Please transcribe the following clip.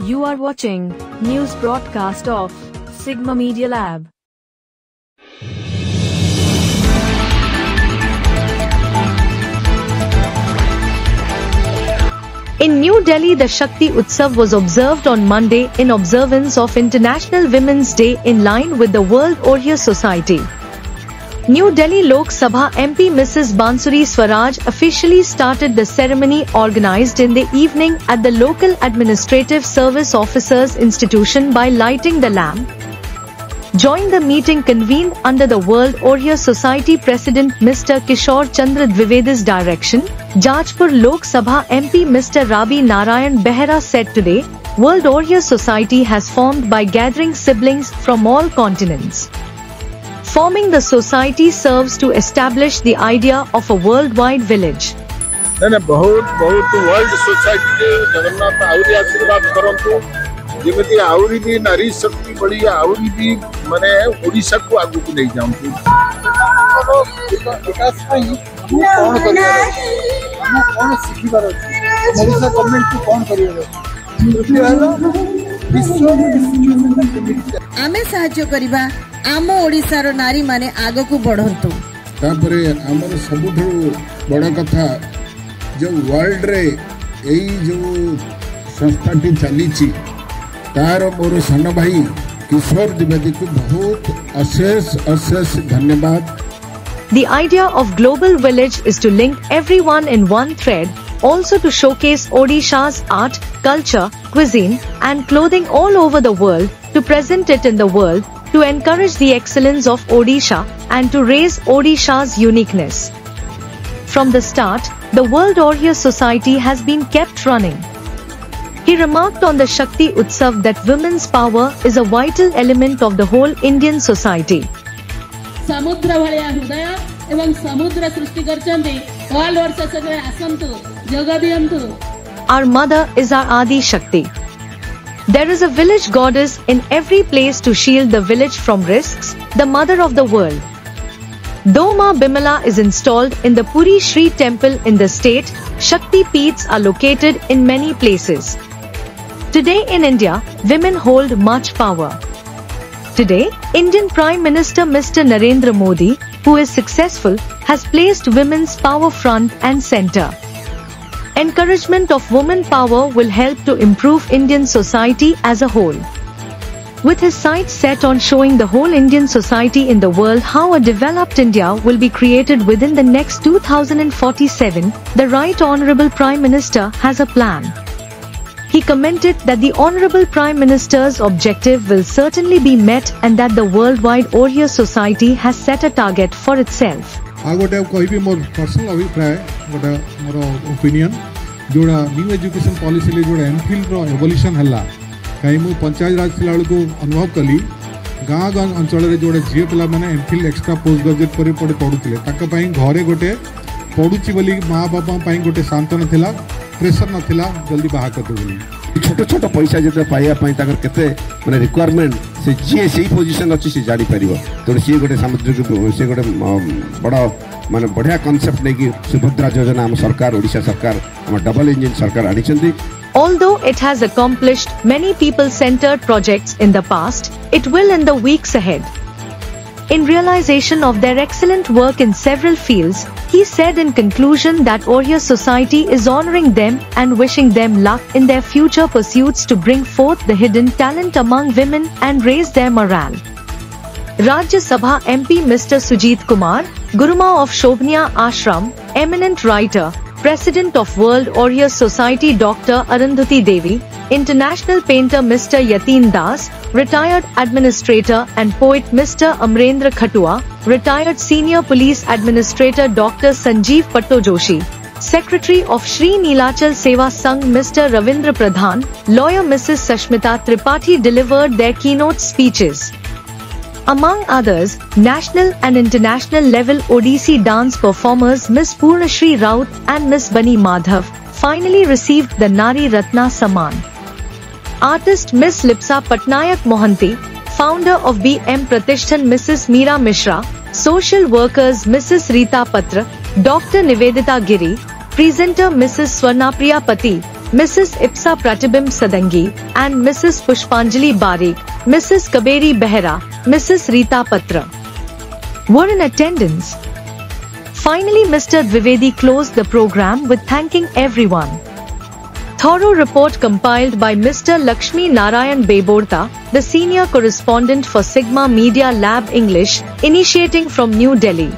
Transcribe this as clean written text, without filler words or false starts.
You are watching news broadcast of Sigma Media Lab. In New Delhi, the Shakti Utsav was observed on Monday in observance of International Women's Day in line with the World Oriya Society. New Delhi Lok Sabha MP Mrs. Bansuri Swaraj officially started the ceremony organized in the evening at the local Administrative Service Officers Institution by lighting the lamp. Joined the meeting convened under the World Oriya Society President Mr. Kishore Chandra Dwivedi's direction. Jajpur Lok Sabha MP Mr. Rabi Narayan Behera said today, World Oriya Society has formed by gathering siblings from all continents. Forming the society serves to establish the idea of a worldwide village. बहुत world society के जगन्नाथ आउरी आशीर्वाद करंतु जेमती आउरी भी नारी शक्ति बड़ी आउरी भी माने ओडिशा को आगु को नहीं जाऊं विकास पई कोन करिया हम कोन सिखिबार अछि ओडिशा गवर्नमेंट को कोन करिया आमे साहाय्य करिबा आम ओडिसा रो नारी माने आगो को बढ़ंतु तापरे हमर सबुठु बड़ा कथा जो वर्ल्ड रे एई जो संस्थाटी चलीची तार मोर सन भाई किशोर द्विवेदी को बहुत अशेष धन्यवाद. The idea of global village is to link everyone in one thread, also to showcase Odisha's art, culture, cuisine, and clothing all over the world, to present it in the world, to encourage the excellence of Odisha, and to raise Odisha's uniqueness. From the start, the World Oriya Society has been kept running. He remarked on the Shakti Utsav that women's power is a vital element of the whole Indian society. समुद्र भलिया हृदय एवं समुद्र सृष्टि करचंदी all वर्ष सगळे आसंतु जग दियंतु. Our mother is our Adi Shakti. There is a village goddess in every place to shield the village from risks, the mother of the world. Though Ma Bimala is installed in the Puri Shri temple in the state, Shakti Peeths are located in many places. Today in India, women hold much power. Today, Indian Prime Minister Mr. Narendra Modi, who is successful, has placed women's power front and center. Encouragement of women power will help to improve Indian society as a whole. With his sights set on showing the whole Indian society in the world how a developed India will be created within the next 2047, the Right Honourable Prime Minister has a plan. He commented that the Honourable Prime Minister's objective will certainly be met and that the worldwide Oriya Society has set a target for itself. I would have कही more personal अभिप्राय गोटे मोर opinion जोड़ा new education policy ले जोड़ा MPhil रो evolution हल्ला कहीं मु पंचायत राज थिला को अनुभव कली गाँ गाँ अंचल रे जोड़े झील पिला माने एमफिल एक्स्ट्रा पोस्ट ग्रेजुएट पर पढ़ुले ताका पई घरे गोटे पढ़ुची बोली माँ बापा पई गोटे सांत्वना थिला प्रेशर नथिला जल्दी बाहा कर देबोली छोट छोट पैसा जते पाइया पई ताकर केते माने रिक्वायरमेंट से जे सही पोजीशन अछि से जारी परिबो तो सी गोटे सामुद्रिक से गोटे बड़ा माने बढ़िया कांसेप्ट नै कि सुभद्रा योजना हम सरकार ओडिशा सरकार हम डबल इंजन सरकार आनी छथि. Although it has accomplished many people-centered projects in the past, it will in the weeks ahead. In realization of their excellent work in several fields, he said in conclusion that Oriya Society is honoring them and wishing them luck in their future pursuits to bring forth the hidden talent among women and raise their morale. Rajya Sabha MP Mr. Sujit Kumar, Guruma of Shobhniya Ashram, eminent writer, President of World Oriya Society Dr. Arundhati Devi, International painter Mr. Yatin Das, retired administrator and poet Mr. Amrendra Khatua, retired senior police administrator Dr. Sanjeev Patto Joshi, Secretary of Shri Neelachal Seva Sangh Mr. Ravindra Pradhan, lawyer Mrs. Sashmita Tripathi delivered their keynote speeches. Among others, national and international level Odissi dance performers Miss Purnashri Raut and Miss Bani Madhav finally received the Nari Ratna Samman. Artist Miss Lipsa Patnayak Mohanty, founder of BM Pratishtan Mrs. Meera Mishra, social workers Mrs. Rita Patra, Dr. Nivedita Giri, presenter Mrs. Swarnapriya Pati, Mrs. Ipsa Pratibim Sadangi, and Mrs. Pushpanjali Barik, Mrs. Kaberi Behra, Mrs. Rita Patra were in attendance. Finally, Mr. Dwivedi closed the program with thanking everyone. Thorough report compiled by Mr. Lakshmi Narayan Beborta, the senior correspondent for Sigma Media Lab English, initiating from New Delhi.